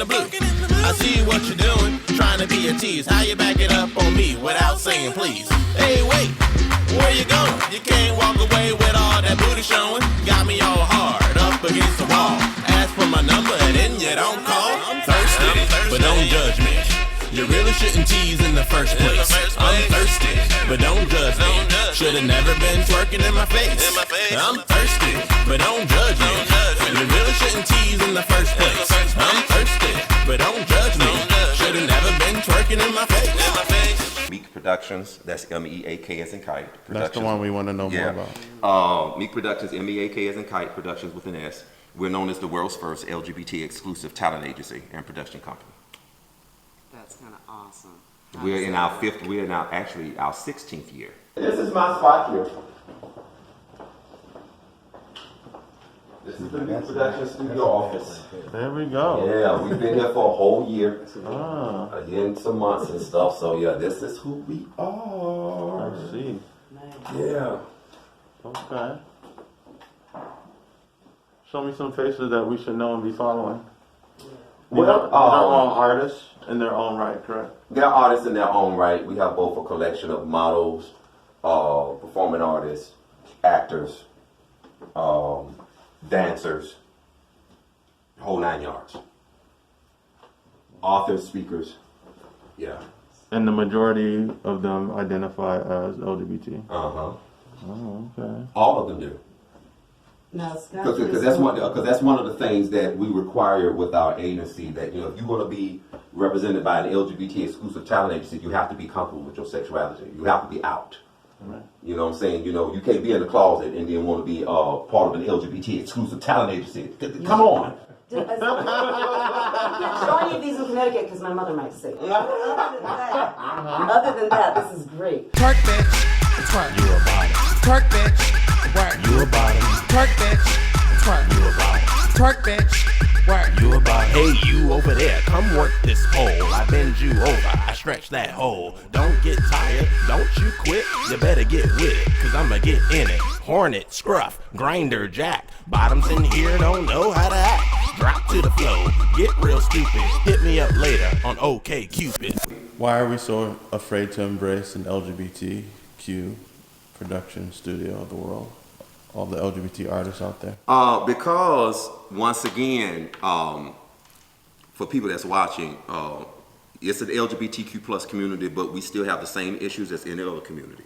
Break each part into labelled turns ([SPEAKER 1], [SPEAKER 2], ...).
[SPEAKER 1] in the blue. I see what you're doing, trying to be a tease. How you back it up on me without saying please? Hey, wait, where you going? You can't walk away with all that booty showing. Got me all hard up against the wall. Ask for my number and then you don't call. I'm thirsty, but don't judge me. You really shouldn't tease in the first place. I'm thirsty, but don't judge me. Should've never been twerking in my face. I'm thirsty, but don't judge me. You really shouldn't tease in the first place. I'm thirsty, but don't judge me. Should've never been twerking in my face.
[SPEAKER 2] MEAK Productions, that's M-E-A-K as in kite.
[SPEAKER 3] That's the one we want to know more about.
[SPEAKER 2] MEAK Productions, M-E-A-K as in kite, Productions with an S. We're known as the world's first LGBT exclusive talent agency and production company.
[SPEAKER 4] That's kind of awesome.
[SPEAKER 2] We're in our actually our 16th year.
[SPEAKER 5] This is my spot here. This is the MEAK Productions studio office.
[SPEAKER 3] There we go.
[SPEAKER 5] Yeah, we've been here for a whole year.
[SPEAKER 3] Ah.
[SPEAKER 5] A year and some months and stuff. So yeah, this is who we are.
[SPEAKER 3] I see.
[SPEAKER 5] Yeah.
[SPEAKER 3] Okay. Show me some faces that we should know and be following. They're all artists in their own right, correct?
[SPEAKER 5] They're artists in their own right. We have both a collection of models, performing artists, actors, dancers, whole 9 yards. Authors, speakers, yeah.
[SPEAKER 3] And the majority of them identify as LGBT.
[SPEAKER 5] Uh-huh.
[SPEAKER 3] Oh, okay.
[SPEAKER 5] All of them do. Because that's one of the things that we require with our agency, that, you know, if you're going to be represented by an LGBT exclusive talent agency, you have to be comfortable with your sexuality. You have to be out.
[SPEAKER 3] Right.
[SPEAKER 5] You know what I'm saying? You know, you can't be in the closet and then want to be part of an LGBT exclusive talent agency. Come on.
[SPEAKER 4] I can't show any of these in Connecticut because my mother might see. Other than that, this is great.
[SPEAKER 1] Twerk bitch, twerk. You a bottom. Twerk bitch, work. You a bottom. Twerk bitch, twerk. You a bottom. Twerk bitch, work. You a bottom. Hey, you over there, come work this pole. I bend you over, I stretch that hole. Don't get tired, don't you quit. You better get with it, cause I'ma get in it. Hornet, scruff, grinder, jack. Bottoms in here don't know how to act. Drop to the flow, get real stupid. Hit me up later on OK Cupid.
[SPEAKER 3] Why are we so afraid to embrace an LGBTQ production studio of the world? All the LGBT artists out there?
[SPEAKER 2] Because, once again, for people that's watching, it's an LGBTQ plus community, but we still have the same issues as any other community.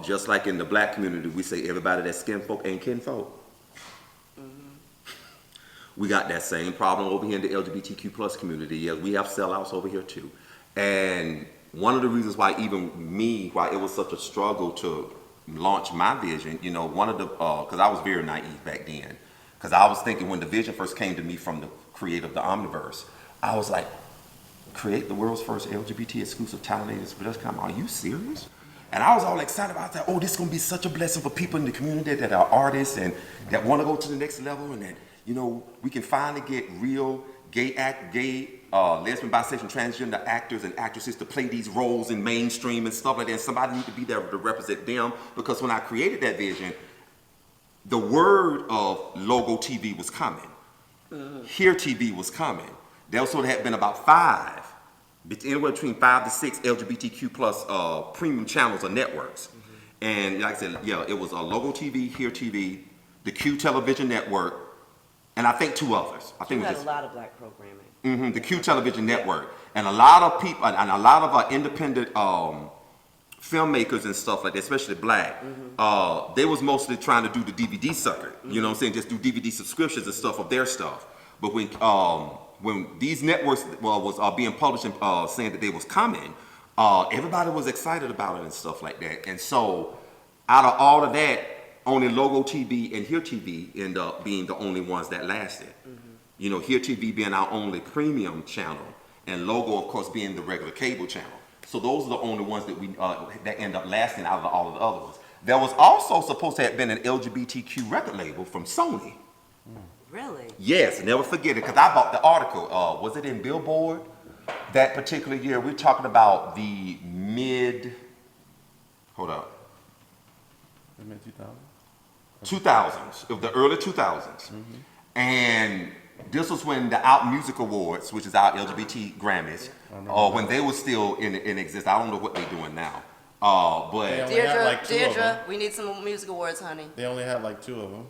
[SPEAKER 2] Just like in the black community, we say everybody that's skin folk ain't kinfolk. We got that same problem over here in the LGBTQ plus community. Yeah, we have sellouts over here too. And one of the reasons why why it was such a struggle to launch my vision, you know, one of the, because I was very naive back then. Because I was thinking when the vision first came to me from the creator of the Omniverse, I was like, create the world's first LGBT exclusive talent agency production company. Are you serious? And I was all excited about that. Oh, this is going to be such a blessing for people in the community that are artists and that want to go to the next level, and that, you know, we can finally get real gay, lesbian, bisexual, transgender actors and actresses to play these roles in mainstream and stuff like that. And somebody need to be there to represent them, because when I created that vision, the word of logo TV was coming. Here TV was coming. There also had been about anywhere between 5 to 6 LGBTQ plus premium channels or networks. And like I said, yeah, it was Logo TV, Here TV, the Q Television Network, and I think 2 others. I think
[SPEAKER 4] You had a lot of black programming.
[SPEAKER 2] The Q Television Network, and a lot of people, and a lot of independent filmmakers and stuff like that, especially black. They was mostly trying to do the DVD circuit. You know what I'm saying? Just do DVD subscriptions and stuff of their stuff. But when these networks was being published and saying that they was coming, everybody was excited about it and stuff like that. And so, out of all of that, only Logo TV and Here TV end up being the only ones that lasted. You know, Here TV being our only premium channel, and Logo, of course, being the regular cable channel. So those are the only ones that we that end up lasting out of all of the other ones. There was also supposed to have been an LGBTQ record label from Sony.
[SPEAKER 4] Really?
[SPEAKER 2] Yes, never forget it, because I bought the article. Was it in Billboard that particular year? We're talking about the hold up.
[SPEAKER 3] The mid 2000s?
[SPEAKER 2] 2000s, of the early 2000s. And this was when the Out Music Awards, which is our LGBT Grammys, when they were still in existence. I don't know what they're doing now. But
[SPEAKER 3] only had like two of
[SPEAKER 6] Deirdre,
[SPEAKER 3] them.
[SPEAKER 6] we need some music awards, honey.
[SPEAKER 3] They only had like 2 of them.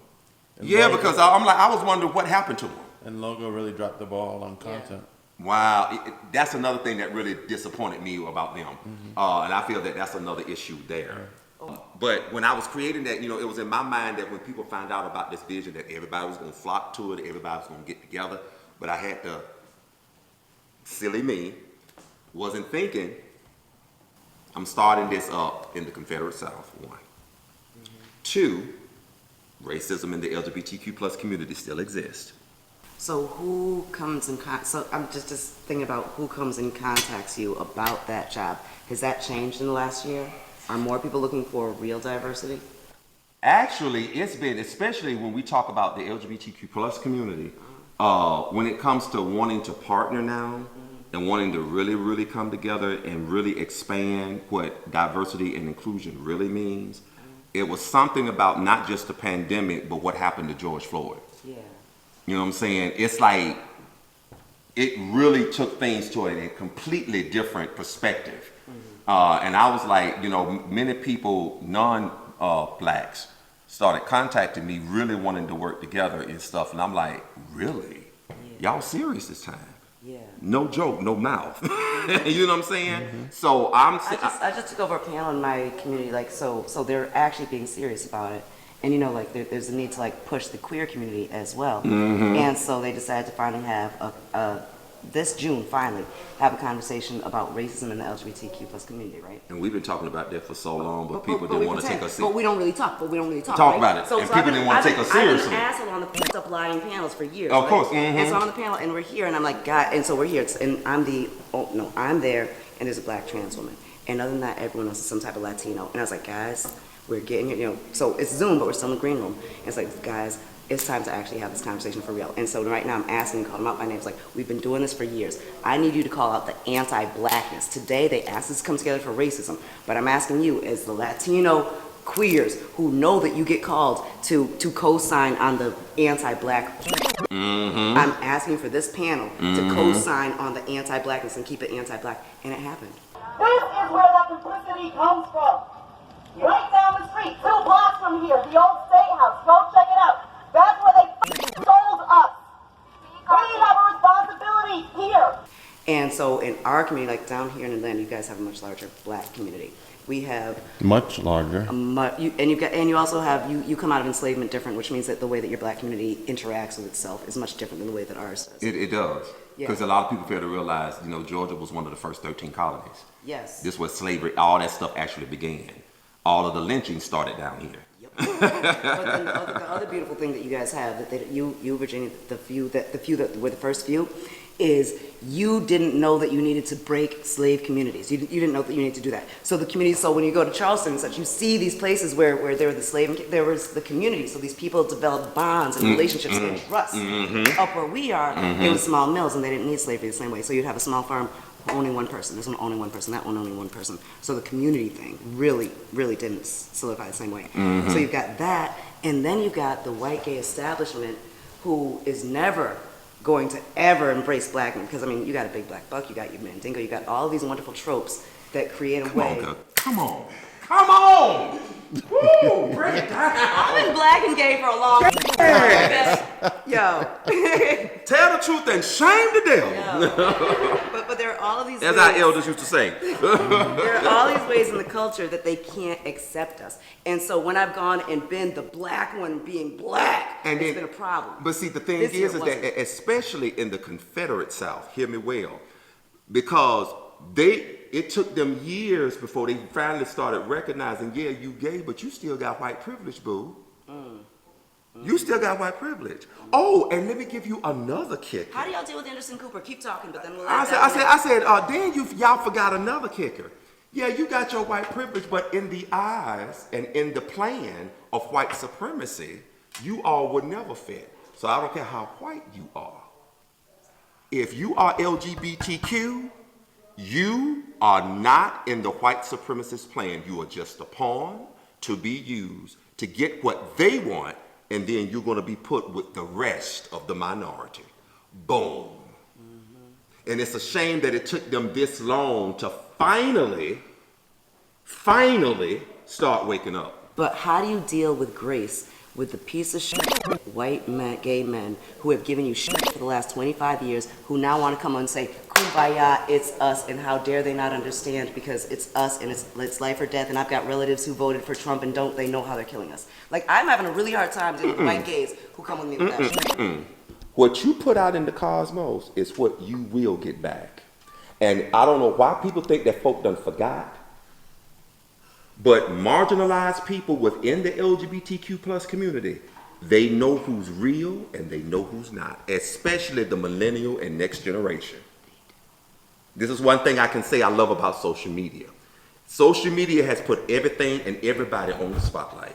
[SPEAKER 3] And
[SPEAKER 2] yeah,
[SPEAKER 3] Logo-
[SPEAKER 2] because I was wondering what happened to them.
[SPEAKER 3] And Logo really dropped the ball on content.
[SPEAKER 2] Wow, that's another thing that really disappointed me about them, and I feel that that's another issue there. But when I was creating that, you know, it was in my mind that when people found out about this vision, that everybody was going to flock to it, everybody was going to get together. But I had to, silly me, wasn't thinking, I'm starting this up in the Confederate South, 1. 2, racism in the LGBTQ plus community still exists.
[SPEAKER 6] So who comes in so I'm just thinking about who comes and contacts you about that job. Has that changed in the last year? Are more people looking for real diversity?
[SPEAKER 2] Actually, it's been, especially when we talk about the LGBTQ plus community, when it comes to wanting to partner now and wanting to really, really come together and really expand what diversity and inclusion really means, it was something about not just the pandemic, but what happened to George Floyd.
[SPEAKER 6] Yeah.
[SPEAKER 2] You know what I'm saying? It's like, it really took things to a completely different perspective. And I was like, you know, many people, non-blacks, started contacting me really wanting to work together and stuff. And I'm like, really? Y'all serious this time?
[SPEAKER 6] Yeah.
[SPEAKER 2] No joke, no mouth. You know what I'm saying? So
[SPEAKER 6] I just took over a panel in my community, like, so they're actually being serious about it. And you know, like, there's a need to like push the queer community as well. And so they decided to finally have this June, finally, have a conversation about racism in the LGBTQ plus community, right?
[SPEAKER 2] and we've been talking about that for so long, but people didn't want to take us
[SPEAKER 6] But we
[SPEAKER 2] seriously.
[SPEAKER 6] don't really talk.
[SPEAKER 2] Talk
[SPEAKER 6] right?
[SPEAKER 2] about it, and people didn't want to take us seriously.
[SPEAKER 6] I've been an asshole on the up lying panels for years.
[SPEAKER 2] Of
[SPEAKER 6] right?
[SPEAKER 2] course,
[SPEAKER 6] And so I'm on the panel, and we're here, and I'm like, God, and so we're here, and I'm there, and there's a black trans woman, and other than that, everyone else is some type of Latino, and I was like, guys, we're getting here, you know, so it's Zoom, but we're still in the green room, and it's like, guys, it's time to actually have this conversation for real. And so right now I'm asking, calling them out by names, like, we've been doing this for years. I need you to call out the anti-blackness. Today they asked us to come together for racism, but I'm asking you as the Latino queers who know that you get called to co-sign on the anti-black. I'm asking for this panel to co-sign on the anti-blackness and keep it anti-black, and it happened.
[SPEAKER 4] This is where that complicity comes from. Right down the street, 2 blocks from here, the old State House. Go check it out. That's where they sold us. We have a responsibility here.
[SPEAKER 6] And so in our community, like down here in Atlanta, you guys have a much larger black community. We have
[SPEAKER 3] Much larger.
[SPEAKER 6] you also have you come out of enslavement different, which means that the way that your black community interacts with itself is much different than the way that ours does.
[SPEAKER 2] It does.
[SPEAKER 6] Yeah.
[SPEAKER 2] Because a lot of people fail to realize, you know, Georgia was one of the first 13 colonies.
[SPEAKER 6] Yes.
[SPEAKER 2] This was slavery, all that stuff actually began. All of the lynching started down here.
[SPEAKER 6] But then the other beautiful thing that you guys have, that you Virginia, the few that were the first few, is you didn't know that you needed to break slave communities. You didn't know that you needed to do that. So the community, so when you go to Charleston and such, you see these places where there were the slave, there was the community. So these people developed bonds and relationships and trust. Up where we are, it was small mills and they didn't need slavery the same way. So you'd have a small farm owning one person, this one owning one person, that one owning one person. So the community thing really, really didn't solidify the same way. So you've got that, and then you've got the white gay establishment who is never going to ever embrace black men. Because I mean, you got a big black buck, you got your mandingo, you got all these wonderful tropes that create a way.
[SPEAKER 2] Come on. Come on! Woo! Break it down!
[SPEAKER 6] I've been black and gay for a long time. Yo.
[SPEAKER 2] Tell the truth and shame the devil.
[SPEAKER 6] But there are all of these
[SPEAKER 2] As
[SPEAKER 6] ways.
[SPEAKER 2] our elders used to say.
[SPEAKER 6] There are all these ways in the culture that they can't accept us. And so when I've gone and been the black one being black, it's been a problem.
[SPEAKER 2] But see, the thing
[SPEAKER 6] This year
[SPEAKER 2] is
[SPEAKER 6] wasn't.
[SPEAKER 2] that especially in the Confederate South, hear me well, because it took them years before they finally started recognizing, yeah, you gay, but you still got white privilege, boo. You still got white privilege. Oh, and let me give you another kicker.
[SPEAKER 6] How do y'all deal with Anderson Cooper? Keep talking, but then we'll
[SPEAKER 2] I said, then y'all forgot another kicker. Yeah, you got your white privilege, but in the eyes and in the plan of white supremacy, you all would never fit. So I don't care how white you are. If you are LGBTQ, you are not in the white supremacist plan. You are just a pawn to be used to get what they want, and then you're going to be put with the rest of the minority. Boom. And it's a shame that it took them this long to finally start waking up.
[SPEAKER 6] But how do you deal with grace with the piece of shit white men, gay men who have given you shit for the last 25 years, who now want to come on and say, kumbaya, it's us, and how dare they not understand because it's us and it's life or death, and I've got relatives who voted for Trump and don't they know how they're killing us. Like, I'm having a really hard time dealing with white gays who come with me with that shit.
[SPEAKER 2] What you put out in the cosmos is what you will get back. And I don't know why people think that folk done forgot, but marginalized people within the LGBTQ plus community, they know who's real and they know who's not, especially the millennial and next generation. This is one thing I can say I love about social media. Social media has put everything and everybody on the spotlight.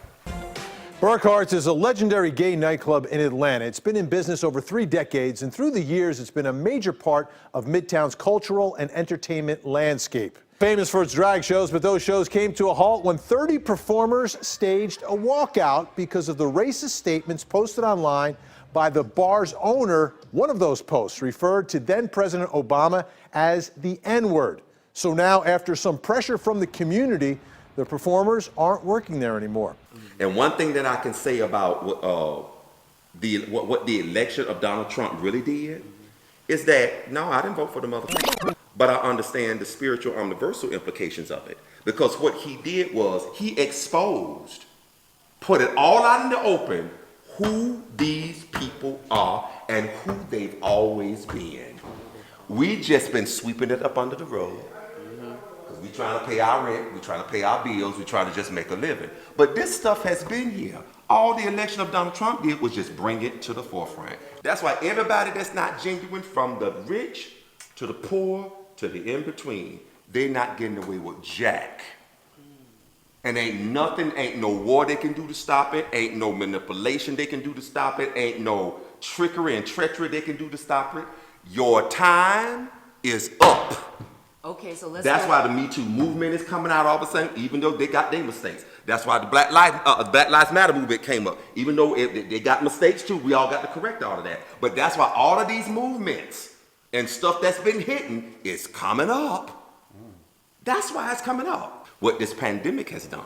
[SPEAKER 7] Burkhart's is a legendary gay nightclub in Atlanta. It's been in business over 3 decades, and through the years, it's been a major part of Midtown's cultural and entertainment landscape. Famous for its drag shows, but those shows came to a halt when 30 performers staged a walkout because of the racist statements posted online by the bar's owner. One of those posts referred to then President Obama as the N-word. So now, after some pressure from the community, the performers aren't working there anymore.
[SPEAKER 2] And one thing that I can say about what the election of Donald Trump really did is that, no, I didn't vote for the motherfucker, but I understand the spiritual universal implications of it. Because what he did was he exposed, put it all out in the open, who these people are and who they've always been. We just been sweeping it up under the rug. We trying to pay our rent, we trying to pay our bills, we trying to just make a living. But this stuff has been here. All the election of Donald Trump did was just bring it to the forefront. That's why everybody that's not genuine, from the rich to the poor to the in-between, they're not getting away with jack. And ain't no war they can do to stop it, ain't no manipulation they can do to stop it, ain't no trickery and treachery they can do to stop it. Your time is up.
[SPEAKER 6] Okay, so let's.
[SPEAKER 2] That's why the Me Too movement is coming out all of a sudden, even though they got their mistakes. That's why the Black Lives Matter movement came up. Even though they got mistakes too, we all got to correct all of that. But that's why all of these movements and stuff that's been hidden is coming up. That's why it's coming up. What this pandemic has done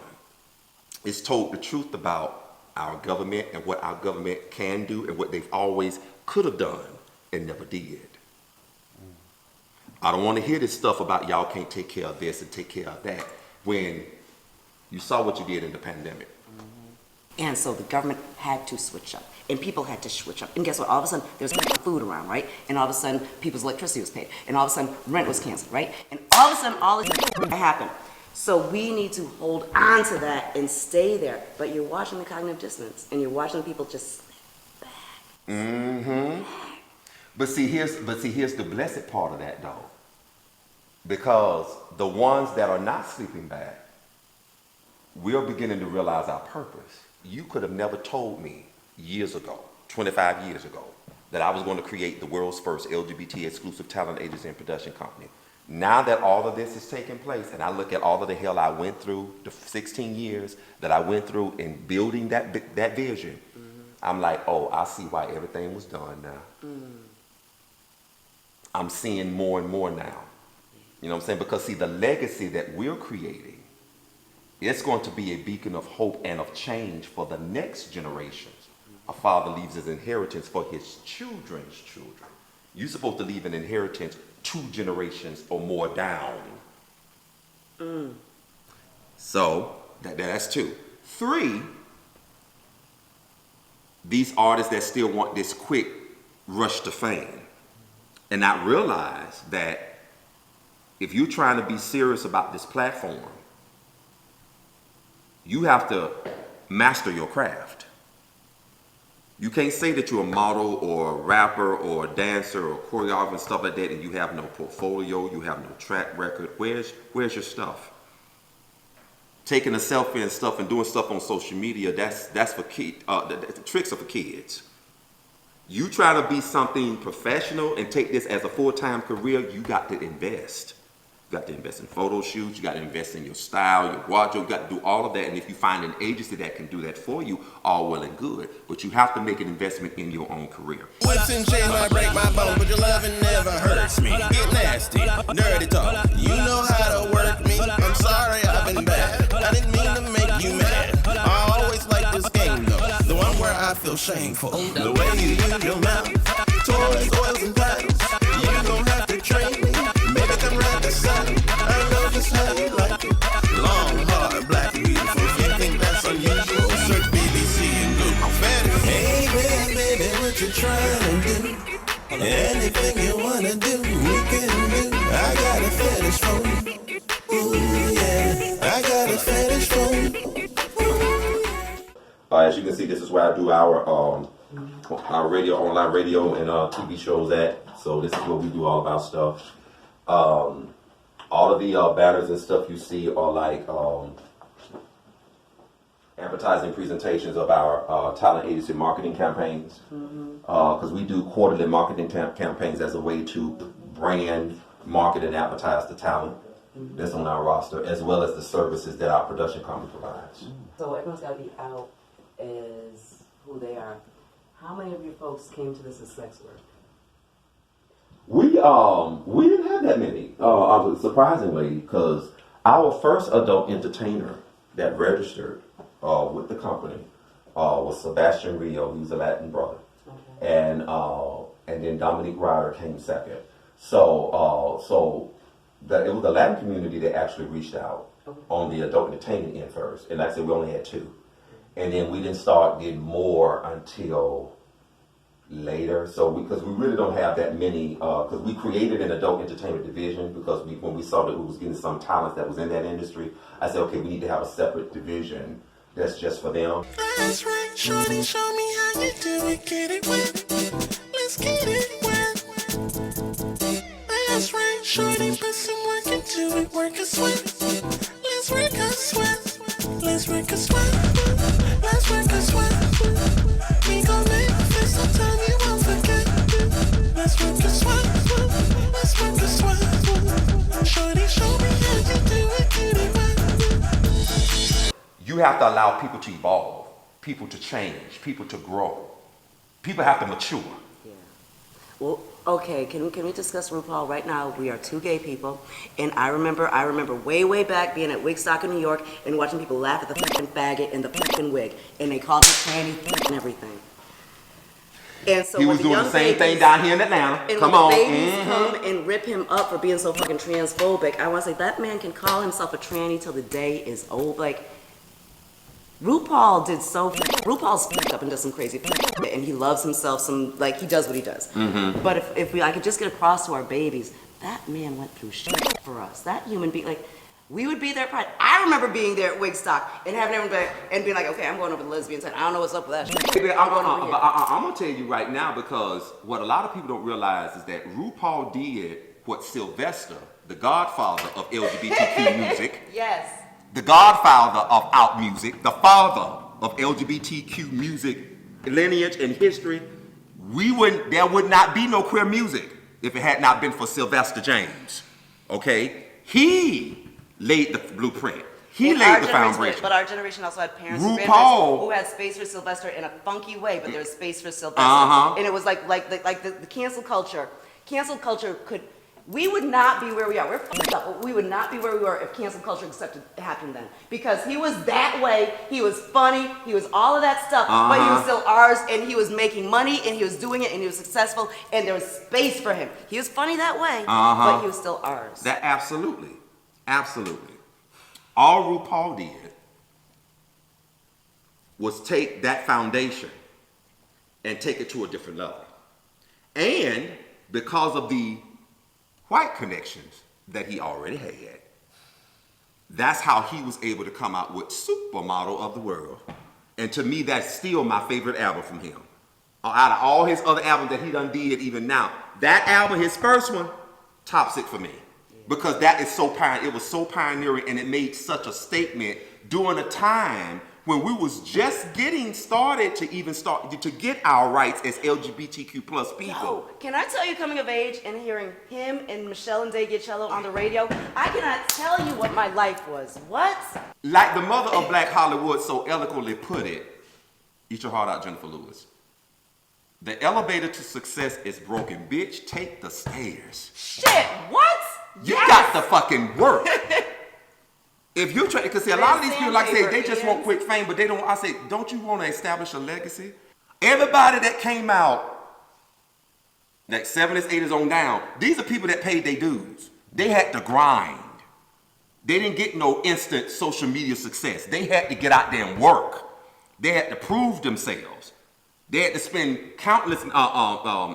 [SPEAKER 2] is told the truth about our government and what our government can do and what they've always could have done and never did. I don't want to hear this stuff about y'all can't take care of this and take care of that when you saw what you did in the pandemic.
[SPEAKER 6] And so the government had to switch up, and people had to switch up. And guess what? All of a sudden, there was food around, right? And all of a sudden, people's electricity was paid. And all of a sudden, rent was canceled, right? And all of a sudden, all this happened. So we need to hold on to that and stay there. But you're watching the cognitive dissonance, and you're watching people just slip back.
[SPEAKER 2] Mm-hmm. But see, here's the blessed part of that, though. Because the ones that are not sleeping back, we're beginning to realize our purpose. You could have never told me years ago, 25 years ago, that I was going to create the world's first LGBT exclusive talent agency and production company. Now that all of this is taking place, and I look at all of the hell I went through, the 16 years that I went through in building that vision, I'm like, oh, I see why everything was done now. I'm seeing more and more now. You know what I'm saying? Because see, the legacy that we're creating, it's going to be a beacon of hope and of change for the next generations. A father leaves his inheritance for his children's children. You're supposed to leave an inheritance 2 generations or more down. So that's 2. 3, these artists that still want this quick rush to fame and not realize that if you're trying to be serious about this platform, you have to master your craft. You can't say that you're a model or a rapper or a dancer or a choreographer and stuff like that and you have no portfolio, you have no track record. Where's your stuff? Taking a selfie and stuff and doing stuff on social media, that's for kids. The tricks are for kids. You try to be something professional and take this as a full-time career, you got to invest. got to invest in photo shoots, you got to invest in your style, your wardrobe, you got to do all of that. And if you find an agency that can do that for you, all well and good. But you have to make an investment in your own career.
[SPEAKER 1] Whips and chains might break my bones, but your loving never hurts me. Get nasty, dirty talk. You know how to work me. I'm sorry I've been bad. I didn't mean to make you mad. I always like this game though, the one where I feel shameful. The way you use your mouth, toys, oils, and paddles. You don't have to train me. Maybe come right the saddle. I know just how you like it. Long, hard, black, and beautiful. If you think that's unusual, search BBC and Google. Hey, baby, what you trying to do? Anything you wanna do, we can do. I got a fetish for you. Ooh, yeah, I got a fetish for you.
[SPEAKER 5] As you can see, this is where I do our radio, online radio, and TV shows at. So this is where we do all of our stuff. All of the banners and stuff you see are like advertising presentations of our talent agency marketing campaigns. Because we do quarterly marketing campaigns as a way to brand, market, and advertise the talent that's on our roster, as well as the services that our production company provides.
[SPEAKER 6] So everyone's got to be out as who they are. How many of you folks came to this as sex work?
[SPEAKER 5] We didn't have that many, surprisingly, because our first adult entertainer that registered with the company was Sebastian Rio. He was a Latin brother, and then Dominique Ryder came second. So it was the Latin community that actually reached out on the adult entertainment end first, and like I said, we only had 2. And then we didn't start getting more until later. So because we really don't have that many, because we created an adult entertainment division because when we saw that we was getting some talent that was in that industry, I said, okay, we need to have a separate division that's just for them.
[SPEAKER 1] That's right, shorty, show me how you do it, get it wet. Let's get it wet. That's right, shorty, put some work into it, work a sweat. Let's work a sweat. Let's work a sweat. Let's work a sweat. We gon' make this a time you won't forget. Let's work a sweat. Let's work a sweat. Shorty, show me how you do it, get it wet.
[SPEAKER 2] You have to allow people to evolve, people to change, people to grow. People have to mature.
[SPEAKER 6] Yeah. Well, okay, can we discuss RuPaul right now? We are 2 gay people, and I remember way back being at Wigstock in New York and watching people laugh at the fucking faggot in the fucking wig, and they called me tranny and everything. And so
[SPEAKER 2] He was doing the same thing down here in Atlanta.
[SPEAKER 6] And
[SPEAKER 2] Come on.
[SPEAKER 6] when the babies come and rip him up for being so fucking transphobic, I want to say that man can call himself a tranny till the day is old. Like, RuPaul's fucked up and does some crazy shit, and he loves himself like, he does what he does. But if I could just get across to our babies, that man went through shit for us. That human being, like, we would be there. I remember being there at Wigstock and having everyone back and being like, okay, I'm going over the lesbian side. I don't know what's up with that shit.
[SPEAKER 2] I'm gonna tell you right now, because what a lot of people don't realize is that RuPaul did what Sylvester, the godfather of LGBTQ music,
[SPEAKER 6] Yes.
[SPEAKER 2] the godfather of out music, the father of LGBTQ music lineage and history, there would not be no queer music if it had not been for Sylvester James. Okay? He laid the blueprint. He laid the foundation.
[SPEAKER 6] But our generation also had parents
[SPEAKER 2] RuPaul,
[SPEAKER 6] who had space for Sylvester in a funky way, but there was space for Sylvester. And it was like the cancel culture. Cancel culture we would not be where we are. We're fucked up, but we would not be where we were if cancel culture happened then. Because he was that way, he was funny, he was all of that stuff, but he was still ours, and he was making money, and he was doing it, and he was successful, and there was space for him. He was funny that way, but he was still ours.
[SPEAKER 2] That absolutely. All RuPaul did was take that foundation and take it to a different level. And because of the white connections that he already had, that's how he was able to come out with Supermodel of the World. And to me, that's still my favorite album from him. Out of all his other albums that he done did even now, that album, his first one, tops it for me. Because that is it was so pioneering, and it made such a statement during a time when we was just getting started to even start to get our rights as LGBTQ plus people.
[SPEAKER 6] Yo, can I tell you, coming of age and hearing him and Michelle and Day-Cello on the radio, I cannot tell you what my life was. What?
[SPEAKER 2] Like the mother of Black Hollywood so eloquently put it, eat your heart out, Jennifer Lewis. The elevator to success is broken. Bitch, take the stairs.
[SPEAKER 6] Shit, what?
[SPEAKER 2] You got to fucking work. If you try, because see, a lot of these people, like I say, they just want quick fame, but they don't, I say, don't you want to establish a legacy? Everybody that came out, like 70s, 80s on down, these are people that paid their dues. They had to grind. They didn't get no instant social media success. They had to get out there and work. They had to prove themselves. They had to spend countless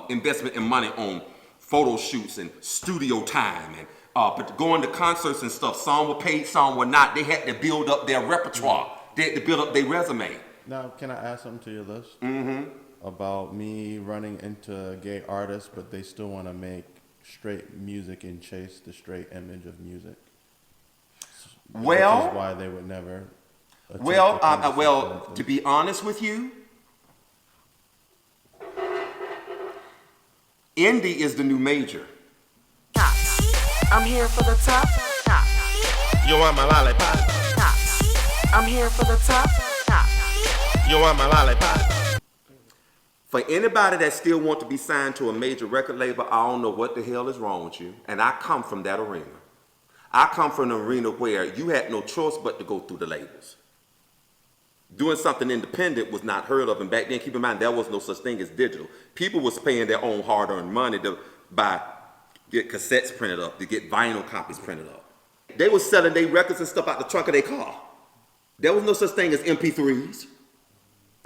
[SPEAKER 2] investment and money on photo shoots and studio time and but going to concerts and stuff. Some were paid, some were not. They had to build up their repertoire. They had to build up their resume.
[SPEAKER 3] Now, can I add something to your list?
[SPEAKER 2] Mm-hmm.
[SPEAKER 3] About me running into gay artists, but they still want to make straight music and chase the straight image of music.
[SPEAKER 2] Well,
[SPEAKER 3] which is why they would never.
[SPEAKER 2] To be honest with you, indie is the new major.
[SPEAKER 8] I'm here for the top.
[SPEAKER 1] You want my lollipop?
[SPEAKER 8] I'm here for the top.
[SPEAKER 1] You want my lollipop?
[SPEAKER 2] For anybody that still want to be signed to a major record label, I don't know what the hell is wrong with you. And I come from that arena. I come from an arena where you had no choice but to go through the labels. Doing something independent was not heard of. And back then, keep in mind, there was no such thing as digital. People was paying their own hard-earned money to get cassettes printed up, to get vinyl copies printed up. They were selling their records and stuff out the trunk of their car. There was no such thing as MP3s.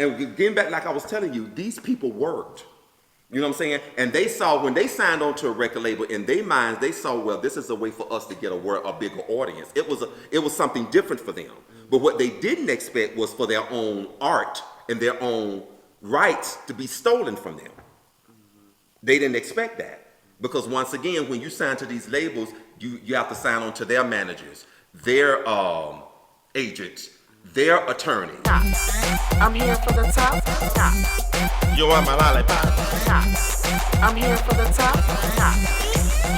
[SPEAKER 2] And getting back, like I was telling you, these people worked. You know what I'm saying? And they saw, when they signed on to a record label, in their minds, they saw, well, this is a way for us to get a bigger audience. It was something different for them. But what they didn't expect was for their own art and their own rights to be stolen from them. They didn't expect that. Because once again, when you sign to these labels, you have to sign on to their managers, their agents, their attorney.
[SPEAKER 8] I'm here for the top.
[SPEAKER 1] You want my lollipop?
[SPEAKER 8] I'm here for the top.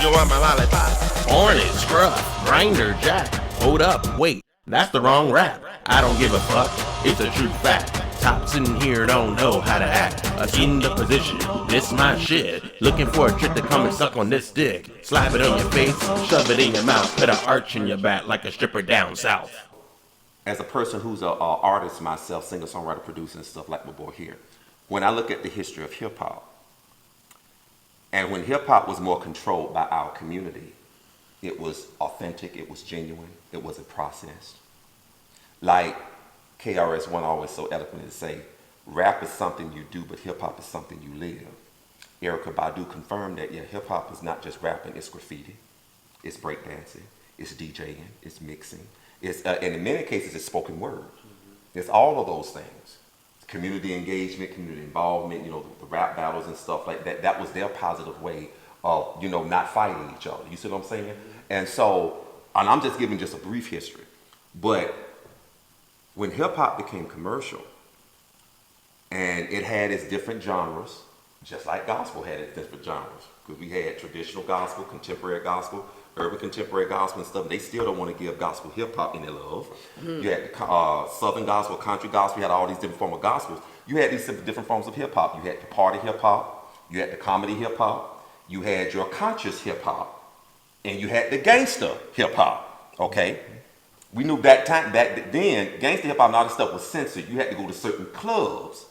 [SPEAKER 1] You want my lollipop? Orange, scruff, grinder, jack. Hold up, wait, that's the wrong rap. I don't give a fuck, it's a true fact. Tops in here don't know how to act. In the position, this my shit. Looking for a trick to come and suck on this dick. Slap it on your face, shove it in your mouth. Put an arch in your back like a stripper down south.
[SPEAKER 2] As a person who's an artist myself, singer, songwriter, producer, and stuff like my boy here, when I look at the history of hip hop, and when hip hop was more controlled by our community, it was authentic, it was genuine, it wasn't processed. Like KRS-One always so eloquently say, rap is something you do, but hip hop is something you live. Erykah Badu confirmed that, yeah, hip hop is not just rapping, it's graffiti, it's breakdancing, it's DJing, it's mixing. It's, and in many cases, it's spoken word. Mm-hmm. It's all of those things. Community engagement, community involvement, the rap battles and stuff like that. That was their positive way of, not fighting each other. You see what I'm saying? Mm-hmm. And so, and I'm just giving just a brief history. But when hip hop became commercial, and it had its different genres, just like gospel had its different genres. Because we had traditional gospel, contemporary gospel, urban contemporary gospel and stuff. They still don't want to give gospel hip hop any love. Mm-hmm. You had southern gospel, country gospel. You had all these different forms of gospels. You had these different forms of hip hop. You had the party hip hop. You had the comedy hip hop. You had your conscious hip hop, and you had the gangster hip hop. Okay, we knew back then gangster hip hop and all this stuff was censored. You had to go to certain clubs,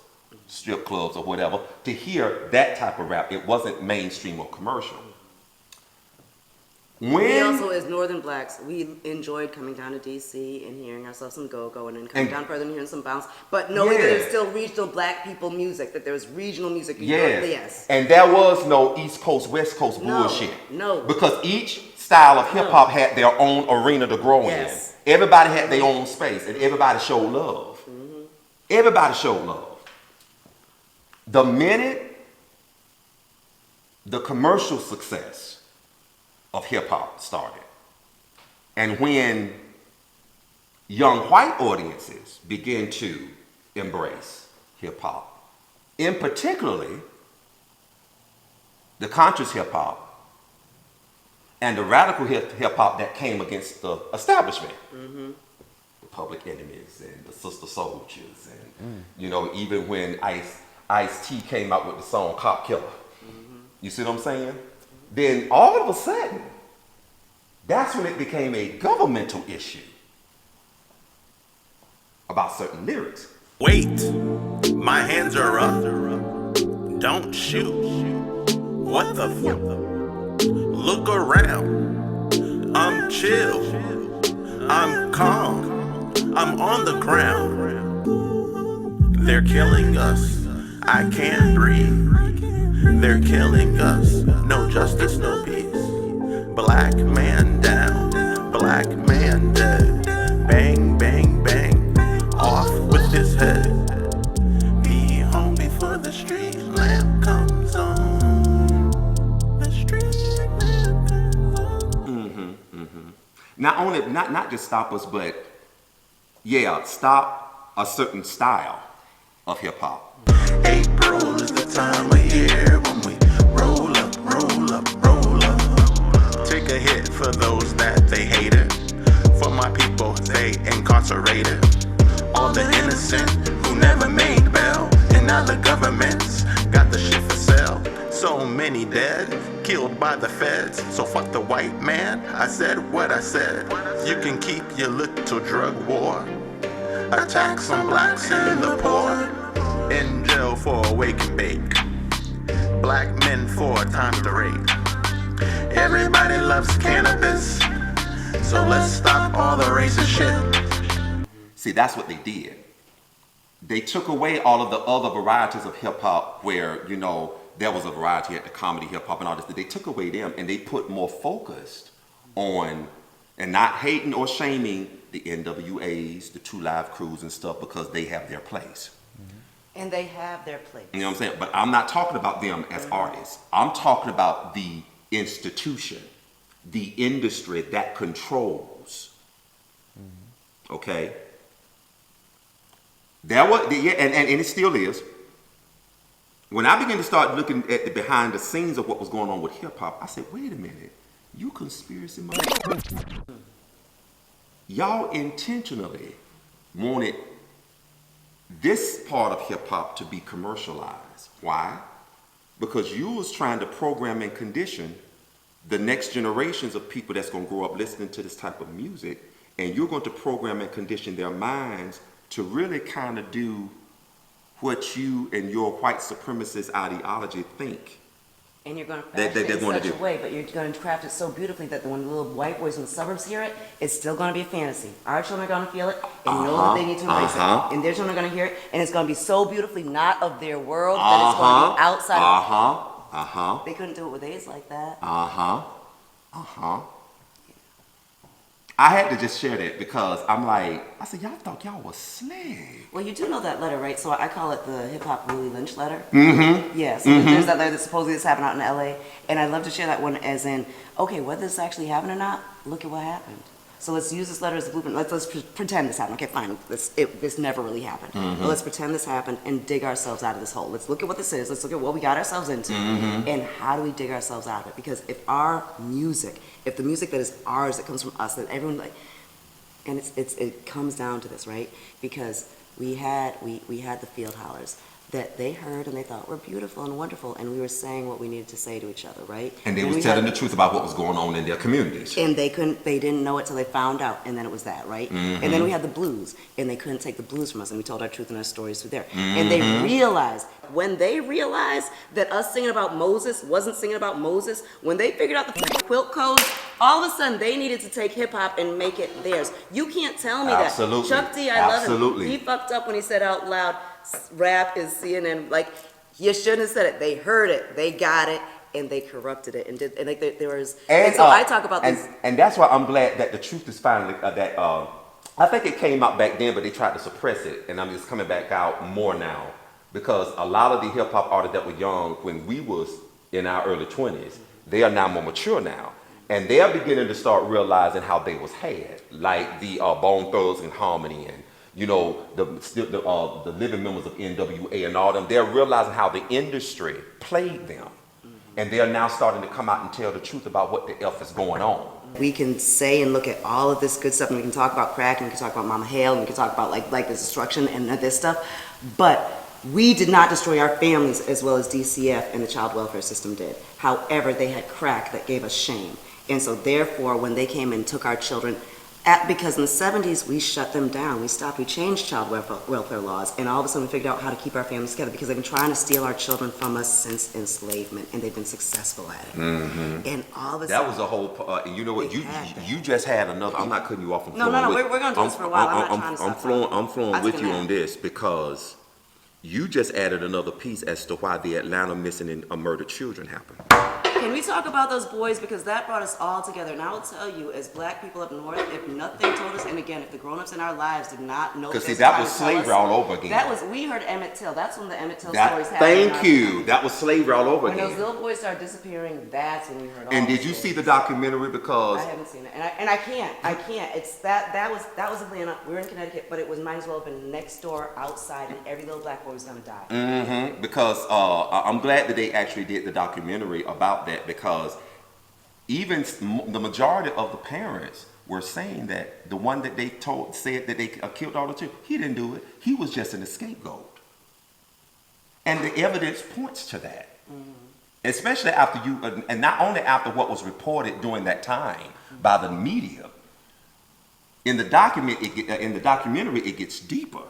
[SPEAKER 2] strip clubs or whatever, to hear that type of rap. It wasn't mainstream or commercial.
[SPEAKER 6] We also, as Northern Blacks, we enjoyed coming down to D.C. and hearing ourselves some go-go, and then coming down further and hearing some bounce. But knowing that there's still regional black people music, that there's regional music. Yes.
[SPEAKER 2] And there was no East Coast, West Coast bullshit.
[SPEAKER 6] No.
[SPEAKER 2] Because each style of hip-hop had their own arena to grow in. Everybody had their own space, and everybody showed love. Mm-hmm. Everybody showed love. The minute the commercial success of hip hop started, and when young white audiences begin to embrace hip hop. In particularly, the conscious hip hop and the radical hip hop that came against the establishment. The Public Enemies and the Sister Soldiers, and you know, even when Ice-T came out with the song Cop Killer. You see what I'm saying? Then all of a sudden, that's when it became a governmental issue about certain lyrics.
[SPEAKER 1] Wait, my hands are up. Don't shoot. What the fuck? Look around. I'm chill. I'm calm. I'm on the ground. They're killing us. I can't breathe. They're killing us. No justice, no peace. Black man down. Black man dead. Bang, bang, bang. Off with his head. Be home before the street lamp comes on. The street lamp comes on.
[SPEAKER 2] Not just stop us, but yeah, stop a certain style of hip hop.
[SPEAKER 1] April is the time of year when we roll up, roll up, roll up. Take a hit for those that they hated. For my people, they incarcerated. All the innocent who never made bail. And now the government's got the shit for sale. So many dead, killed by the feds. So fuck the white man, I said what I said. You can keep your little drug war. Attacks on blacks and the poor. In jail for a wake and bake. Black men 4 times the rate. Everybody loves cannabis. So let's stop all the racist shit.
[SPEAKER 2] See, that's what they did. They took away all of the other varieties of hip hop where, you know, there was a variety at the comedy hip hop and all this. They took away them and they put more focused on, and not hating or shaming the NWAs, the 2 Live Crews and stuff, because they have their place.
[SPEAKER 6] And they have their place.
[SPEAKER 2] You know what I'm saying? But I'm not talking about them as artists. I'm talking about the institution, the industry that controls. Okay? There was, and it still is. When I began to start looking at the behind the scenes of what was going on with hip hop, I said, wait a minute, you conspiracy motherfuckers. Y'all intentionally wanted this part of hip hop to be commercialized. Why? Because you was trying to program and condition the next generations of people that's going to grow up listening to this type of music, and you're going to program and condition their minds to really kind of do what you and your white supremacist ideology think.
[SPEAKER 6] And you're going to craft it in such a way, but you're going to craft it so beautifully that when the little white boys in the suburbs hear it, it's still going to be a fantasy. Our children are going to feel it and know that they need to embrace it. And their children are going to hear it, and it's going to be so beautifully not of their world that it's going to be outside of. They couldn't do it with AIDS like that.
[SPEAKER 2] I had to just share that because I'm like, I said, y'all thought y'all was slaves.
[SPEAKER 6] Well, you do know that letter, right? So I call it the hip hop Willie Lynch letter. Yeah, so there's that letter that supposedly is happening out in LA. And I'd love to share that one as in, okay, whether this actually happened or not, look at what happened. So let's use this letter as a blueprint. Let's pretend this happened. Okay, fine. This never really happened. But let's pretend this happened and dig ourselves out of this hole. Let's look at what this is. Let's look at what we got ourselves into. And how do we dig ourselves out of it? Because if our music, if the music that is ours, that comes from us, that everyone like, and it comes down to this, right? Because we had the field hollers that they heard and they thought were beautiful and wonderful, and we were saying what we needed to say to each other, right?
[SPEAKER 2] And they was telling the truth about what was going on in their communities.
[SPEAKER 6] And they didn't know it till they found out, and then it was that, right? And then we had the blues, and they couldn't take the blues from us, and we told our truth and our stories through there. And they realized, when they realized that us singing about Moses wasn't singing about Moses, when they figured out the quilt codes, all of a sudden they needed to take hip hop and make it theirs. You can't tell me that. Chuck D, I love him. He fucked up when he said out loud, rap is CNN. Like, you shouldn't have said it. They heard it, they got it, and they corrupted it. And like there was. And so I talk about this.
[SPEAKER 2] And that's why I'm glad that the truth is finally I think it came out back then, but they tried to suppress it, and I'm just coming back out more now because a lot of the hip hop artists that were young when we was in our early 20s, they are now more mature now. And they're beginning to start realizing how they was had, like the Bone Thugs and Harmony, and you know the living members of NWA and all them. They're realizing how the industry played them, and they're now starting to come out and tell the truth about what the F is going on.
[SPEAKER 6] We can say and look at all of this good stuff, and we can talk about crack, and we can talk about Mama Hale, and we can talk about like the destruction and this stuff, but we did not destroy our families as well as DCF and the child welfare system did. However, they had crack that gave us shame. And so therefore, when they came and took our children, because in the 70s, we shut them down. We stopped, we changed child welfare laws, and all of a sudden we figured out how to keep our families together because they've been trying to steal our children from us since enslavement, and they've been successful at it. And all of a sudden...
[SPEAKER 2] That was a whole, you know what, you just had another, I'm not cutting you off.
[SPEAKER 6] No, we're going to do this for a while. I'm not trying to stop.
[SPEAKER 2] I'm flowing with you on this because you just added another piece as to why the Atlanta missing and murdered children happened.
[SPEAKER 6] Can we talk about those boys, because that brought us all together? And I will tell you, as black people up north, if nothing told us, and again, if the grown-ups in our lives did not know,
[SPEAKER 2] because see, that was slavery all over again.
[SPEAKER 6] That was, we heard Emmett Till. That's when the Emmett Till stories happened.
[SPEAKER 2] Thank you. That was slavery all over
[SPEAKER 6] when
[SPEAKER 2] again.
[SPEAKER 6] When those little boys started disappearing, that's when we heard all.
[SPEAKER 2] And did you see the documentary? Because
[SPEAKER 6] I haven't seen it, and I can't. It's that was Atlanta. We were in Connecticut, but it was might as well have been next door, outside, and every little black boy was gonna die.
[SPEAKER 2] Because I'm glad that they actually did the documentary about that, because even the majority of the parents were saying that the one that they said that they killed all the children, he didn't do it. He was just an scapegoat. And the evidence points to that. Especially after and not only after what was reported during that time by the media. In the documentary, it gets deeper.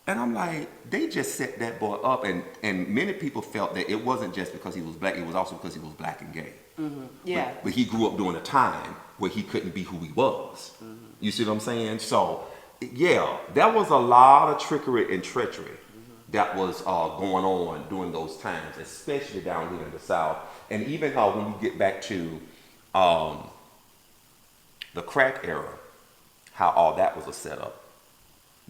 [SPEAKER 2] And I'm like, they just set that boy up, and many people felt that it wasn't just because he was black, it was also because he was black and gay.
[SPEAKER 6] Yeah.
[SPEAKER 2] But he grew up during a time where he couldn't be who he was. You see what I'm saying? So, yeah, there was a lot of trickery and treachery that was going on during those times, especially down here in the South. And even when we get back to the crack era, how all that was a setup.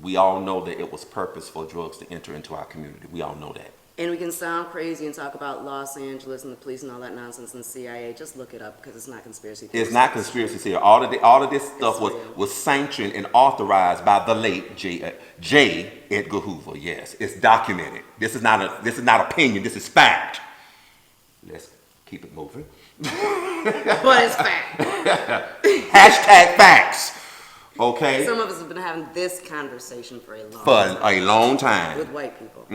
[SPEAKER 2] We all know that it was purposeful drugs to enter into our community. We all know that.
[SPEAKER 6] And we can sound crazy and talk about Los Angeles and the police and all that nonsense and the CIA. Just look it up, because it's not conspiracy theory. It's not conspiracy theory.
[SPEAKER 2] All of this stuff was sanctioned and authorized by the late J. Edgar Hoover. Yes, it's documented. This is not opinion. This is fact. Let's keep it moving.
[SPEAKER 6] But it's fact.
[SPEAKER 2] Hashtag facts. Okay.
[SPEAKER 6] Some of us have been having this conversation for a long
[SPEAKER 2] time.
[SPEAKER 6] With white people.